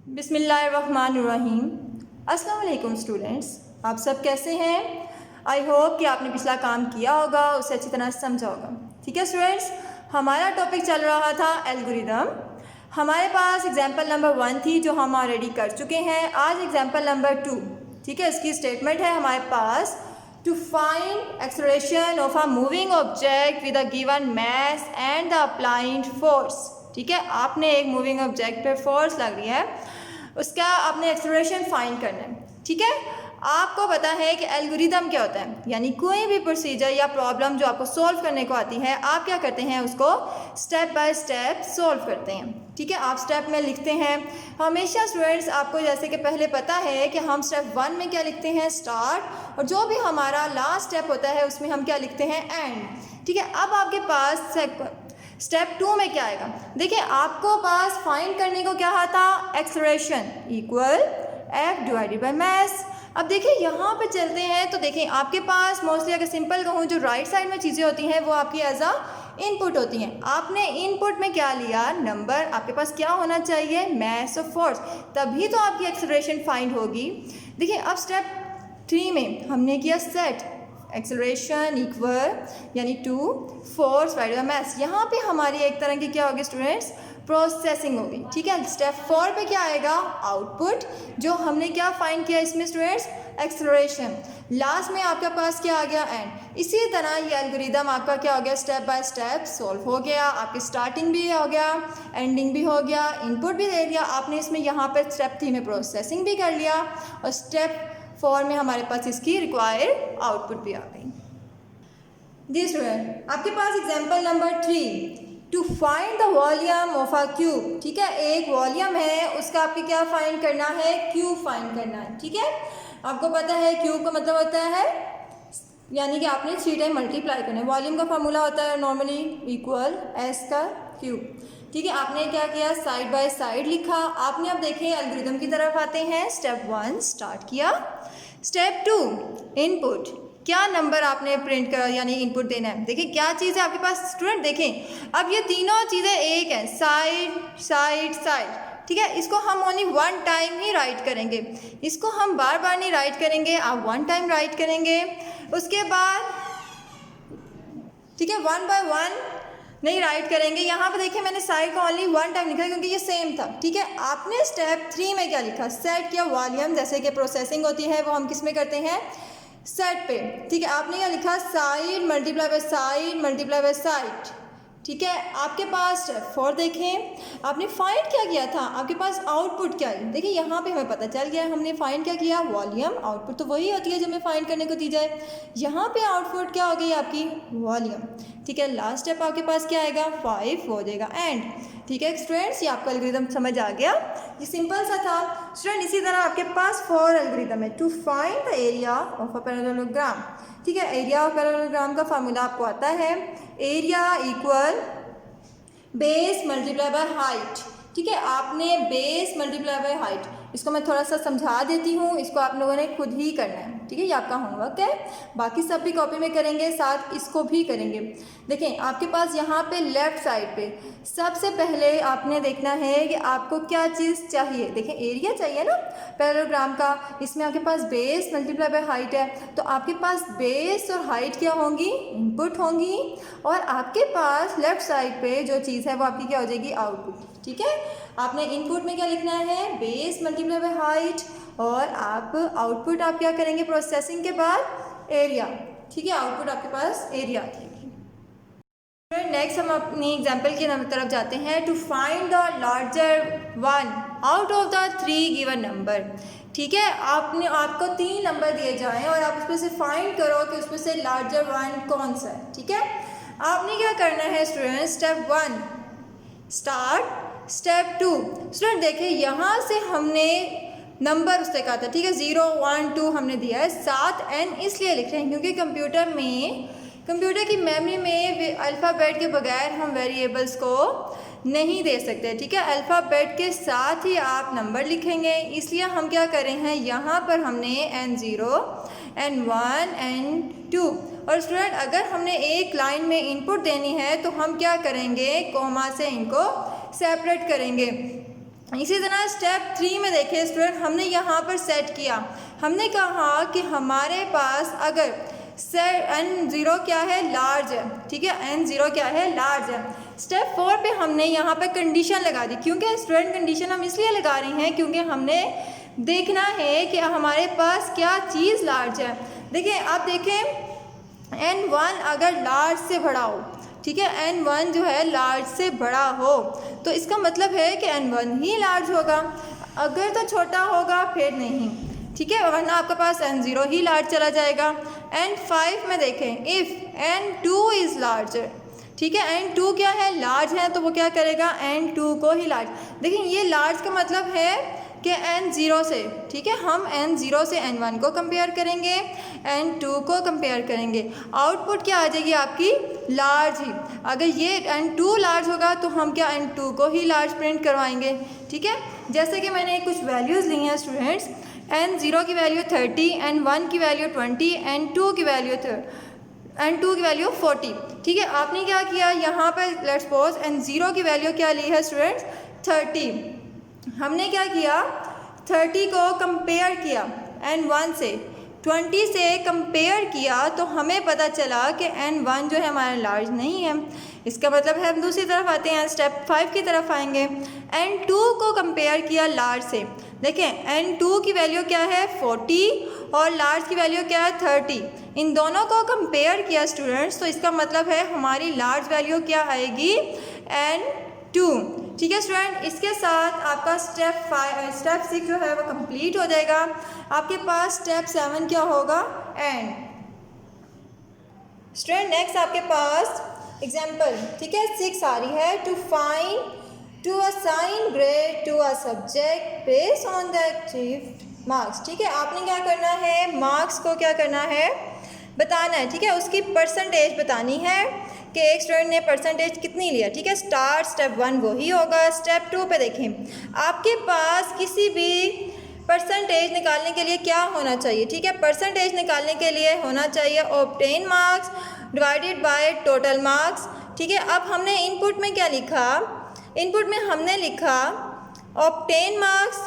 बिस्मिल्लाहिर्रहमानिर्रहीम। अस्सलाम वालेकुम स्टूडेंट्स, आप सब कैसे हैं? आई होप कि आपने पिछला काम किया होगा, उसे अच्छी तरह समझा होगा। ठीक है स्टूडेंट्स, हमारा टॉपिक चल रहा था एल्गोरिदम। हमारे पास एग्जाम्पल नंबर 1 थी जो हम ऑलरेडी कर चुके हैं। आज एग्जाम्पल नंबर 2, ठीक है, इसकी स्टेटमेंट है हमारे पास to find acceleration of a moving object with a given mass and the applied force. ठीक है, आपने एक मूविंग ऑब्जेक्ट पे फोर्स लग रही है, उसका आपने एक्सेलरेशन फाइंड करना है। ठीक है, आपको पता है कि एल्गोरिदम क्या होता है, यानी कोई भी प्रोसीजर या प्रॉब्लम जो आपको सॉल्व करने को आती है, आप क्या करते हैं, उसको स्टेप बाय स्टेप सॉल्व करते हैं। ठीक है, आप स्टेप में लिखते हैं हमेशा। स्टूडेंट्स, आपको जैसे कि पहले पता है कि हम स्टेप 1 में क्या लिखते हैं, स्टार्ट, और जो भी हमारा लास्ट स्टेप होता है उसमें हम क्या लिखते हैं, एंड। ठीक है, अब आपके पास स्टेप 2 में क्या आएगा, देखिए आपको पास फाइंड करने को क्या था, acceleration equal F divided by मास। अब देखिए यहाँ पे चलते हैं तो देखिए आपके पास मोस्टली, अगर सिंपल कहूँ, जो राइट साइड में चीज़ें होती हैं वो आपकी एज अ इनपुट होती हैं। आपने इनपुट में क्या लिया, नंबर, आपके पास क्या होना चाहिए, मास और फोर्स, तभी तो आपकी एक्सेलरेशन फाइंड होगी। देखिए अब स्टेप 3 में हमने किया सेट एक्सेलरेशन इक्वल यानी to force divided by mass. यहाँ पे हमारी एक तरह की क्या होगी स्टूडेंट्स, प्रोसेसिंग होगी। ठीक है, स्टेप 4 पे क्या आएगा, आउटपुट, जो हमने क्या फाइंड किया इसमें स्टूडेंट्स, एक्सेलरेशन। लास्ट में आपके पास क्या आ गया, एंड। इसी तरह ये एल्गोरिदम आपका क्या हो गया, स्टेप बाय स्टेप सॉल्व हो गया। आपकी स्टार्टिंग भी हो गया, एंडिंग भी हो गया, इनपुट भी दे दिया आपने इसमें। यहाँ पर स्टेप 3 में प्रोसेसिंग भी कर लिया, और स्टेप 4 में हमारे पास इसकी रिक्वायर्ड आउटपुट भी आ गई। जी स्टूडेंट, आपके पास example number 3, to find the volume of a cube. ठीक है, एक वॉल्यूम है, उसका आपके क्या फाइंड करना है, क्यूब फाइंड करना है। ठीक है, आपको पता है क्यूब का मतलब होता है, यानी कि आपने 3 टाइम मल्टीप्लाई करना है। वॉल्यूम का फार्मूला होता है नॉर्मली इक्वल एस का क्यूब। ठीक है, आपने क्या किया, साइड बाय साइड लिखा। आपने अब देखें एल्गोरिदम की तरफ आते हैं। स्टेप 1 स्टार्ट किया, स्टेप 2 इनपुट, क्या नंबर आपने प्रिंट करा यानी इनपुट देना है। देखिए क्या चीज़ है आपके पास स्टूडेंट, देखें अब ये तीनों चीज़ें एक हैं, साइड साइड साइड। ठीक है, इसको हम ओनली 1 टाइम ही राइट करेंगे, इसको हम बार बार नहीं राइट करेंगे, आप 1 टाइम राइट करेंगे। उसके बाद ठीक है, 1 बाय 1 नहीं राइट करेंगे। यहाँ पे देखिए मैंने साइड को ओनली 1 टाइम लिखा है क्योंकि ये सेम था। ठीक है, आपने स्टेप 3 में क्या लिखा, सेट किया वॉल्यूम, जैसे कि प्रोसेसिंग होती है वो हम किस में करते हैं, सेट पे। ठीक है, आपने क्या लिखा, side multiply by side multiply by side. ठीक है, आपके पास स्टेप 4 देखें, आपने फाइंड क्या किया था, आपके पास आउटपुट क्या है। देखिए यहाँ पे हमें पता चल गया हमने फाइंड क्या किया, वॉल्यूम। आउटपुट तो वही होती है जो हमें फाइंड करने को दी जाए। यहाँ पे आउटपुट क्या हो गई आपकी, वॉल्यूम। ठीक है, लास्ट स्टेप आपके पास क्या आएगा, 5 हो जाएगा, एंड। ठीक है स्टूडेंट्स, ये आपका एल्गोरिदम समझ आ गया, ये सिंपल सा था स्टूडेंट। इसी तरह आपके पास 4 एल्गोरिदम है, to find the area of a parallelogram. ठीक है, एरिया ऑफ पैरेललोग्राम का फार्मूला आपको आता है, area equal base multiply by height. ठीक है, आपने बेस मल्टीप्लाई बाय हाइट, इसको मैं थोड़ा सा समझा देती हूँ, इसको आप लोगों ने खुद ही करना है। ठीक है, ये आपका होमवर्क है, बाकी सब भी कॉपी में करेंगे, साथ इसको भी करेंगे। देखें आपके पास यहाँ पे लेफ्ट साइड पे सबसे पहले आपने देखना है कि आपको क्या चीज़ चाहिए। देखें एरिया चाहिए ना पैरेललोग्राम का, इसमें आपके पास बेस मल्टीप्लाई बाय हाइट है, तो आपके पास बेस और हाइट क्या होंगी, इनपुट होंगी, और आपके पास लेफ्ट साइड पे जो चीज़ है वो आपकी क्या हो जाएगी, आउटपुट। ठीक है, आपने इनपुट में क्या लिखना है, बेस मल्टीप्लाई बाय हाइट, और आप आउटपुट आप क्या करेंगे, प्रोसेसिंग के बाद एरिया। ठीक है, आउटपुट आपके पास एरिया थी। नेक्स्ट हम अपनी एग्जाम्पल की तरफ जाते हैं, to find the larger one out of the 3 given number. ठीक है, आपको 3 नंबर दिए जाएं और आप उसमें से फाइंड करो कि उसमें से लार्जर वन कौन सा है। ठीक है, आपने क्या करना है student, step 1 start, step 2 student देखिए यहाँ से हमने नंबर उससे कहा था। ठीक है, 0 1 2 हमने दिया है, 7 n इसलिए लिख रहे हैं क्योंकि कंप्यूटर की मेमोरी में अल्फ़ाबेट के बगैर हम वेरिएबल्स को नहीं दे सकते। ठीक है, अल्फ़ाबेट के साथ ही आप नंबर लिखेंगे, इसलिए हम क्या कर रहे हैं, यहाँ पर हमने n0 n1 n2। और स्टूडेंट अगर हमने एक लाइन में इनपुट देनी है तो हम क्या करेंगे, कोमा से इनको सेपरेट करेंगे। इसी तरह स्टेप 3 में देखिए स्टूडेंट, हमने यहाँ पर सेट किया, हमने कहा कि हमारे पास अगर n0 क्या है, लार्ज है, ठीक है, n0 क्या है, लार्ज है। स्टेप 4 पे हमने यहाँ पे कंडीशन लगा दी, क्योंकि स्टूडेंट कंडीशन हम इसलिए लगा रहे हैं क्योंकि हमने देखना है कि हमारे पास क्या चीज़ लार्ज है। देखिए आप देखें n1 अगर लार्ज से बड़ा हो, ठीक है, n1 जो है लार्ज से बड़ा हो तो इसका मतलब है कि n1 ही लार्ज होगा, अगर तो छोटा होगा फिर नहीं, ठीक है, वरना आपके पास n0 ही लार्ज चला जाएगा। n5 में देखें इफ़ n2 इज़ लार्जर, ठीक है, n2 क्या है, लार्ज है, तो वो क्या करेगा, n2 को ही लार्ज। देखिए ये लार्ज का मतलब है कि n0 से, ठीक है, हम n0 से n1 को कंपेयर करेंगे, n2 को कंपेयर करेंगे, आउटपुट क्या आ जाएगी आपकी, लार्ज ही। अगर ये n2 लार्ज होगा तो हम क्या n2 को ही लार्ज प्रिंट करवाएंगे, ठीक है। जैसे कि मैंने कुछ वैल्यूज़ ली हैं स्टूडेंट्स, n0 की वैल्यू 30, n1 की वैल्यू 20, n2 की वैल्यू 40, ठीक है। आपने क्या किया यहाँ पर, लेट्स सपोज n0 की वैल्यू क्या ली है स्टूडेंट्स, 30। हमने क्या किया, 30 को कंपेयर किया n1 से, 20 से कंपेयर किया तो हमें पता चला कि n1 जो है हमारा लार्ज नहीं है। इसका मतलब है हम दूसरी तरफ आते हैं, स्टेप 5 की तरफ आएंगे। n2 को कंपेयर किया लार्ज से, देखें n2 की वैल्यू क्या है 40 और लार्ज की वैल्यू क्या है 30, इन दोनों को कंपेयर किया स्टूडेंट्स, तो इसका मतलब है हमारी लार्ज वैल्यू क्या आएगी, n2, ठीक है स्टूडेंट। इसके साथ आपका स्टेप 6 जो है वो कंप्लीट हो जाएगा। आपके पास स्टेप 7 क्या होगा, एंड। स्टूडेंट नेक्स्ट आपके पास एग्जाम्पल, ठीक है, 6 आ रही है, to assign grade to a subject based on the achieved marks, ठीक है। आपने क्या करना है, मार्क्स को क्या करना है, बताना है, ठीक है, उसकी परसेंटेज बतानी है कि एक स्टूडेंट ने परसेंटेज कितनी लिया, ठीक है। स्टेप 1 वो ही होगा। स्टेप 2 पे देखें, आपके पास किसी भी परसेंटेज निकालने के लिए क्या होना चाहिए, ठीक है, परसेंटेज निकालने के लिए होना चाहिए obtain marks divided by total marks, ठीक है। अब हमने इनपुट में क्या लिखा, इनपुट में हमने लिखा ऑब्टेन मार्क्स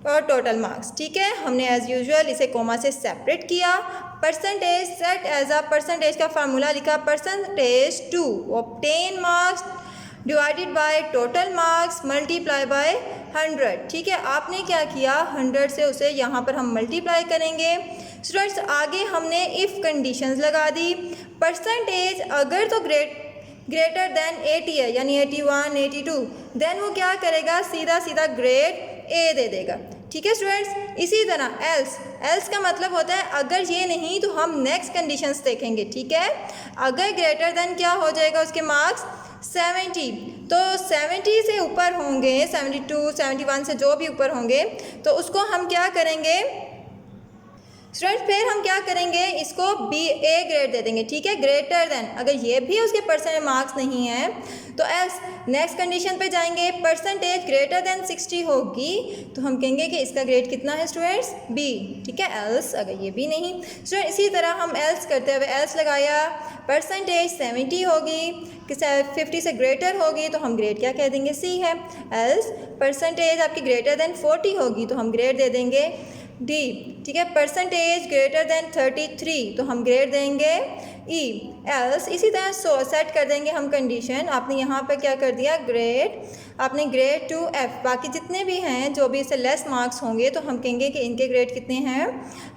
और टोटल मार्क्स, ठीक है। हमने एज़ यूजुअल इसे कोमा से सेपरेट किया, percentage set as a, percentage का फार्मूला लिखा, percentage to obtain marks divided by total marks multiply by 100, ठीक है। आपने क्या किया, 100 से उसे यहाँ पर हम मल्टीप्लाई करेंगे। स्टूडेंट्स आगे हमने इफ़ कंडीशंस लगा दी, परसेंटेज अगर तो ग्रेटर देन 80 है, यानी 81, 82, देन वो क्या करेगा, सीधा ग्रेड ए दे देगा, ठीक है स्टूडेंट्स। इसी तरह एल्स का मतलब होता है अगर ये नहीं तो हम नेक्स्ट कंडीशंस देखेंगे, ठीक है। अगर ग्रेटर देन क्या हो जाएगा, उसके मार्क्स 70, तो 70 से ऊपर होंगे, 72, 71 से जो भी ऊपर होंगे तो उसको हम क्या करेंगे स्टूडेंट, फिर हम क्या करेंगे, इसको ए ग्रेड दे देंगे, ठीक है। ग्रेटर देन, अगर ये भी उसके परसेंट मार्क्स नहीं है तो एल्स नेक्स्ट कंडीशन पे जाएंगे, परसेंटेज ग्रेटर देन 60 होगी तो हम कहेंगे कि इसका ग्रेड कितना है स्टूडेंट्स, बी, ठीक है। एल्स अगर ये भी नहीं, स्टूडेंट इसी तरह हम एल्स करते हुए एल्स लगाया, परसेंटेज 70 होगी, 50 से ग्रेटर होगी तो हम ग्रेड क्या कह देंगे, सी है। एल्स परसेंटेज आपकी ग्रेटर देन 40 होगी तो हम ग्रेड दे देंगे डी, ठीक है। परसेंटेज ग्रेटर देन 33 तो हम ग्रेड देंगे ई। एल्स इसी तरह सेट कर देंगे हम कंडीशन। आपने यहाँ पर क्या कर दिया, ग्रेड, आपने ग्रेड टू एफ, बाकी जितने भी हैं जो भी इससे लेस मार्क्स होंगे तो हम कहेंगे कि इनके ग्रेड कितने हैं,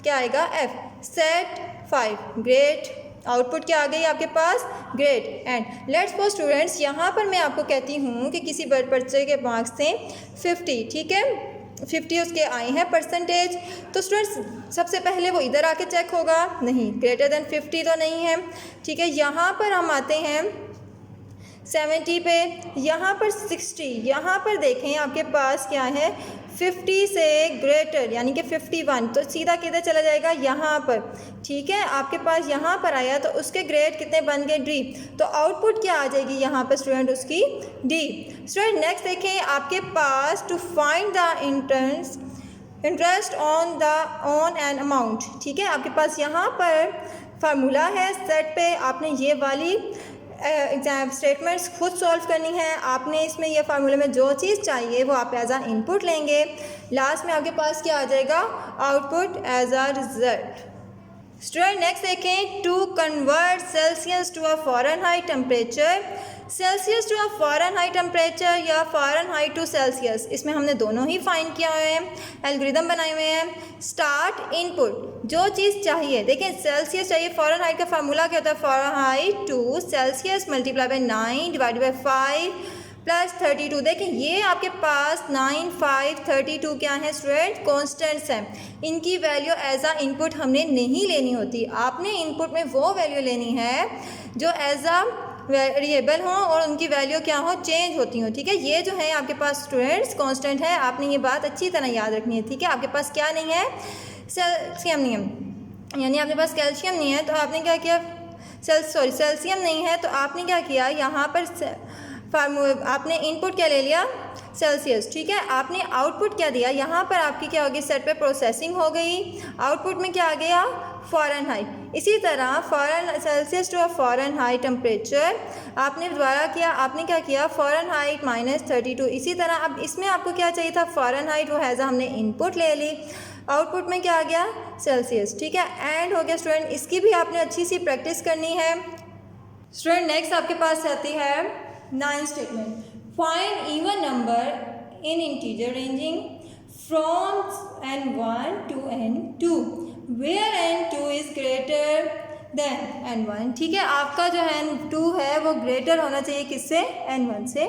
क्या आएगा, एफ। सेट 5 ग्रेड, आउटपुट क्या आ गई आपके पास, grade. And let's suppose students यहाँ पर मैं आपको कहती हूँ कि किसी बच्चे के मार्क्स थे 50, ठीक है, 50 उसके आए हैं परसेंटेज, तो स्टूडेंट्स सबसे पहले वो इधर आके चेक होगा, नहीं ग्रेटर देन 50 तो नहीं है, ठीक है। यहाँ पर हम आते हैं 70 पे, यहाँ पर 60, यहाँ पर देखें आपके पास क्या है, 50 से ग्रेटर यानी कि 51, तो सीधा किधर चला जाएगा, यहाँ पर, ठीक है। आपके पास यहाँ पर आया तो उसके ग्रेड कितने बन गए, डी, तो आउटपुट क्या आ जाएगी यहाँ पर स्टूडेंट, उसकी डी। स्टूडेंट नेक्स्ट देखें, आपके पास to find the interest on an amount, ठीक है। आपके पास यहाँ पर फार्मूला है सेट पे, आपने ये वाली एग्जाम स्टेटमेंट्स खुद सॉल्व करनी है आपने। इसमें ये फार्मूले में जो चीज़ चाहिए वो आप एज आ इनपुट लेंगे, लास्ट में आपके पास क्या आ जाएगा, output as a result. Student next देखें, to convert Celsius to a Fahrenheit temperature, Celsius to a Fahrenheit temperature या फ़ारेनहाइट टू सेल्सियस, इसमें हमने दोनों ही फाइंड किया हुए हैं, एल्गोरिदम बनाए हुए हैं। स्टार्ट इनपुट, जो चीज़ चाहिए, देखें सेल्सियस चाहिए, फ़ारेनहाइट का फार्मूला क्या होता है, Fahrenheit to Celsius multiply by 9 divide by 5 plus 32। देखें ये आपके पास 9, 5, 32 क्या है स्टूडेंट, कॉन्स्टेंट्स हैं। इनकी वैल्यू एज आ इनपुट हमने नहीं लेनी होती, आपने इनपुट में वो वैल्यू लेनी है जो एज आ वेरिएबल हो और उनकी वैल्यू क्या हो, चेंज होती हो। ठीक है, ये जो है आपके पास स्टूडेंट्स कांस्टेंट है, आपने ये बात अच्छी तरह याद रखनी है। ठीक है, आपके पास क्या नहीं है, सेल्सियम नहीं है, यानी आपके पास कैल्शियम नहीं है, तो आपने क्या किया, सेल्सियम नहीं है तो आपने क्या किया, यहाँ पर आपने इनपुट क्या ले लिया, सेल्सियस। ठीक है, आपने आउटपुट क्या दिया, यहाँ पर आपकी क्या होगी, सेट पे प्रोसेसिंग हो गई, आउटपुट में क्या आ गया, फ़ारेनहाइट। इसी तरह Celsius to a Fahrenheit temperature आपने दोबारा किया, आपने क्या किया, फ़ारेनहाइट -32। इसी तरह अब इसमें आपको क्या चाहिए था, फ़ारेनहाइट, वो हैज़ा हमने इनपुट ले ली, आउटपुट में क्या आ गया, सेल्सियस। ठीक है, एंड हो गया स्टूडेंट, इसकी भी आपने अच्छी सी प्रैक्टिस करनी है। स्टूडेंट नेक्स्ट आपके पास आती है 9 statement, find even number in integer ranging from n1 to n2 where n2 is greater than n1। ठीक है, आपका जो n2 है वो ग्रेटर होना चाहिए किससे, n1 से।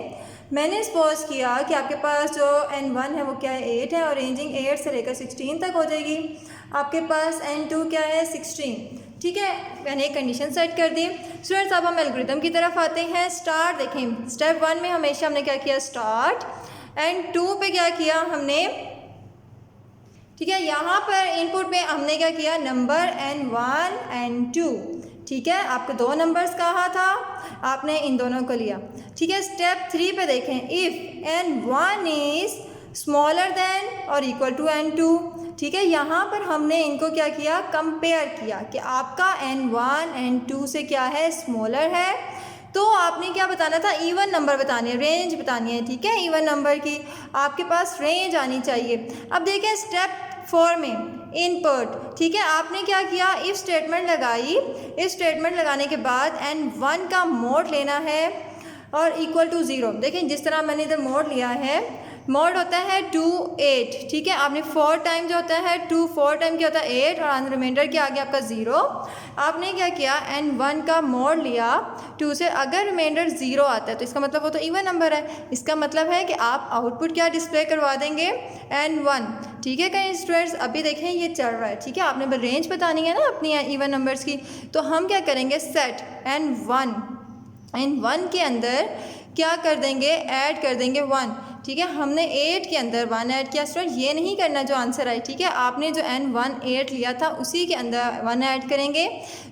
मैंने सपोज किया कि आपके पास जो n1 है वो क्या है, 8 है और रेंजिंग 8 से लेकर 16 तक हो जाएगी। आपके पास n2 क्या है, 16। ठीक है, मैंने एक कंडीशन सेट कर दी। स्टूडेंट्स अब हम एल्गोरिदम की तरफ आते हैं। स्टार्ट देखें, स्टेप 1 में हमेशा हमने क्या किया, स्टार्ट, एंड 2 पे क्या किया हमने, ठीक है, यहाँ पर इनपुट में हमने क्या किया, नंबर n1 n2। ठीक है, आपको 2 नंबर्स कहा था, आपने इन दोनों को लिया। ठीक है, स्टेप 3 पे देखें, if n1 is smaller than और इक्वल टू n2। ठीक है, यहाँ पर हमने इनको क्या किया, कंपेयर किया कि आपका n1 n2 से क्या है, स्मॉलर है, तो आपने क्या बताना था, इवन नंबर बताने हैं, रेंज बतानी है। ठीक है, इवन नंबर की आपके पास रेंज आनी चाहिए। अब देखें स्टेप 4 में इनपुट। ठीक है, आपने क्या किया, इफ स्टेटमेंट लगाई, इफ स्टेटमेंट लगाने के बाद n1 का मोड लेना है और इक्वल टू 0। देखें जिस तरह मैंने इधर मोड लिया है, मोड होता है 2 8। ठीक है, आपने 4 टाइम जो होता है 2 4 टाइम क्या होता है 8 और आंसर रिमाइंडर क्या आ गया आपका 0। आपने क्या किया, n1 का मोड लिया 2 से, अगर रिमाइंडर 0 आता है तो इसका मतलब वो तो इवन नंबर है, इसका मतलब है कि आप आउटपुट क्या डिस्प्ले करवा देंगे, n1। ठीक है, कहीं स्टूडेंट्स अभी देखें ये चल रहा है। ठीक है, आपने रेंज बतानी है ना अपनी इवन नंबर्स की, तो हम क्या करेंगे, सेट n1 के अंदर क्या कर देंगे, ऐड कर देंगे 1। ठीक है, हमने 8 के अंदर 1 ऐड किया। स्टूडेंट ये नहीं करना जो आंसर आए। ठीक है, आपने जो n1 8 लिया था उसी के अंदर 1 ऐड करेंगे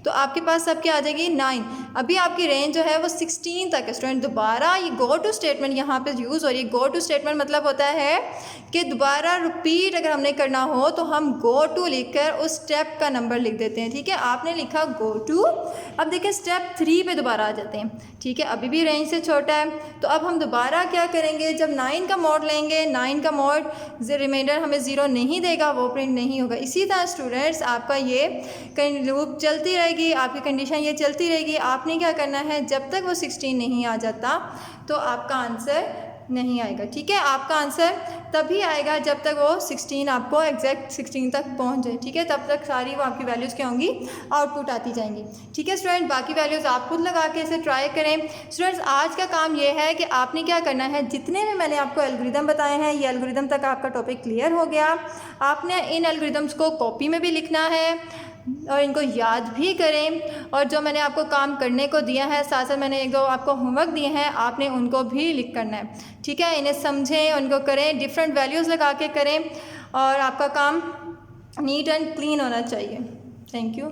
तो आपके पास सब क्या आ जाएगी, 9। अभी आपकी रेंज जो है वो 16 तक है। स्टूडेंट दोबारा ये गो टू स्टेटमेंट यहाँ पे यूज़ हो रही है। गो टू स्टेटमेंट मतलब होता है कि दोबारा रिपीट अगर हमने करना हो तो हम गो टू लिख कर उस स्टेप का नंबर लिख देते हैं। ठीक है, आपने लिखा गो टू। अब देखिए स्टेप 3 पे दोबारा आ जाते हैं। ठीक है, अभी भी रेंज से छोटा है तो अब हम दोबारा क्या करेंगे, जब 9 का मोड लेंगे, 9 का मोड रिमाइंडर हमें 0 नहीं देगा, वो प्रिंट नहीं होगा। इसी तरह स्टूडेंट्स आपका ये लूप चलती रहेगी, आपकी कंडीशन ये चलती रहेगी। आपने क्या करना है, जब तक वो 16 नहीं आ जाता तो आपका आंसर नहीं आएगा। ठीक है, आपका आंसर तभी आएगा जब तक वो 16 आपको एग्जैक्ट 16 तक पहुंच जाए। ठीक है, तब तक सारी वो आपकी वैल्यूज़ क्या होंगी, आउटपुट आती जाएंगी। ठीक है स्टूडेंट, बाकी वैल्यूज़ आप खुद लगा के इसे ट्राई करें। स्टूडेंट्स आज का काम ये है कि आपने क्या करना है, जितने भी मैंने आपको एल्गोरिदम बताए हैं ये एल्गोरिदम तक आपका टॉपिक क्लियर हो गया। आपने इन एल्गोरिदम्स को कॉपी में भी लिखना है और इनको याद भी करें, और जो मैंने आपको काम करने को दिया है साथ साथ मैंने 1-2 आपको होमवर्क दिए हैं, आपने उनको भी लिख करना है। ठीक है, इन्हें समझें, उनको करें, डिफरेंट वैल्यूज़ लगा के करें और आपका काम नीट एंड क्लीन होना चाहिए। Thank you.